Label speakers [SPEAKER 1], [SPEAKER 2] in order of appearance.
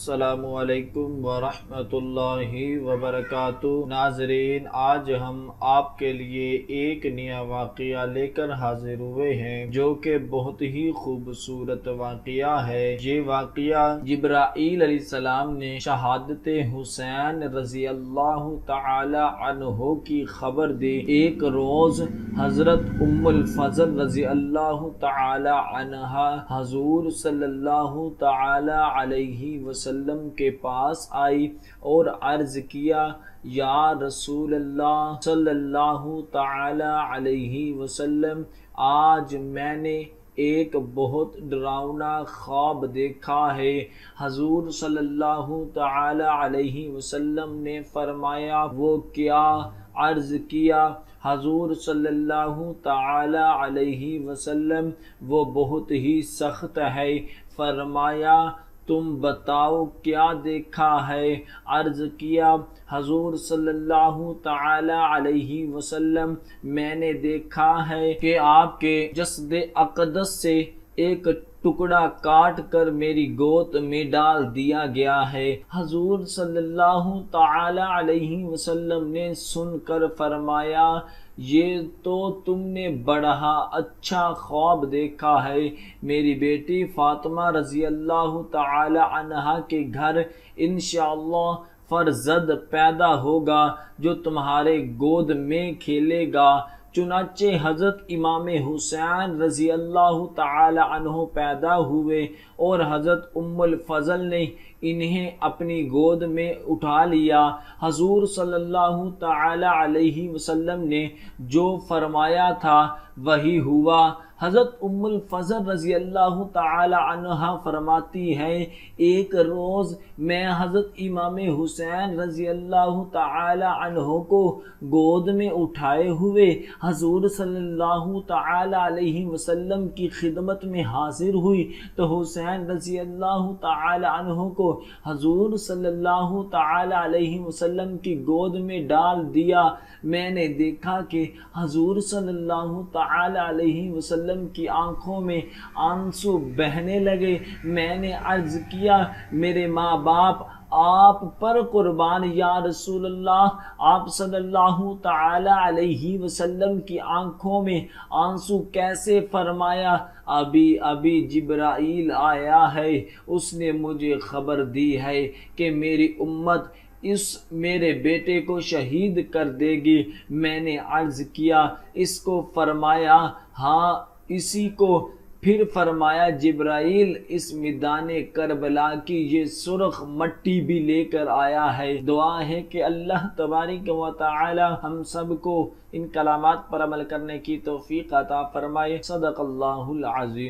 [SPEAKER 1] السلام علیکم ورحمۃ اللہ وبرکاتہ۔ ناظرین، آج ہم آپ کے لیے ایک نیا واقعہ لے کر حاضر ہوئے ہیں جو کہ بہت ہی خوبصورت واقعہ ہے۔ یہ واقعہ جبرائیل علیہ السلام نے شہادت حسین رضی اللہ تعالی عنہ کی خبر دی۔ ایک روز حضرت ام الفضل رضی اللہ تعالی عنہا حضور صلی اللہ تعالی علیہ وسلم کے پاس آئی اور عرض کیا، یا رسول اللہ صلی اللہ تعالی علیہ وسلم، آج میں نے ایک بہت ڈراؤنا خواب دیکھا ہے۔ حضور صلی اللہ تعالی علیہ وسلم نے فرمایا، وہ کیا؟ عرض کیا، حضور صلی اللہ تعالی علیہ وسلم، وہ بہت ہی سخت ہے۔ فرمایا، تم بتاؤ کیا دیکھا ہے؟ عرض کیا، حضور صلی اللہ تعالی علیہ وسلم، میں نے دیکھا ہے کہ آپ کے جسد اقدس سے ایک ٹکڑا کاٹ کر میری گود میں ڈال دیا گیا ہے۔ حضور صلی اللہ تعالی علیہ وسلم نے سن کر فرمایا، یہ تو تم نے بڑا اچھا خواب دیکھا ہے۔ میری بیٹی فاطمہ رضی اللہ تعالی عنہا کے گھر انشاءاللہ فرزند پیدا ہوگا جو تمہارے گود میں کھیلے گا۔ چنانچہ حضرت امام حسین رضی اللہ تعالی عنہ پیدا ہوئے اور حضرت ام الفضل نے انہیں اپنی گود میں اٹھا لیا۔ حضور صلی اللہ تعالی علیہ وسلم نے جو فرمایا تھا وہی ہوا۔ حضرت ام الفضل رضی اللہ تعالی عنہا فرماتی ہیں، ایک روز میں حضرت امام حسین رضی اللہ تعالی عنہ کو گود میں اٹھائے ہوئے حضور صلی اللہ تعالی علیہ وسلم کی خدمت میں حاضر ہوئی تو حسین رضی اللہ تعالی عنہ کو حضور صلی اللہ تعالی علیہ وسلم کی گود میں ڈال دیا۔ میں نے دیکھا کہ حضور صلی اللہ تعالی علیہ وسلم کی آنکھوں میں آنسو بہنے لگے۔ میں نے عرض کیا، میرے ماں باپ آپ پر قربان یا رسول اللہ، آپ صلی اللہ تعالی علیہ وسلم کی آنکھوں میں آنسو کیسے؟ فرمایا، ابھی جبرائیل آیا ہے، اس نے مجھے خبر دی ہے کہ میری امت اس میرے بیٹے کو شہید کر دے گی۔ میں نے عرض کیا، اس کو؟ فرمایا، ہاں اسی کو۔ پھر فرمایا، جبرائیل اس میدان کربلا کی یہ سرخ مٹی بھی لے کر آیا ہے۔ دعا ہے کہ اللہ تبارک و تعالی ہم سب کو ان کلمات پر عمل کرنے کی توفیق عطا فرمائے۔ صدق اللہ العظیم۔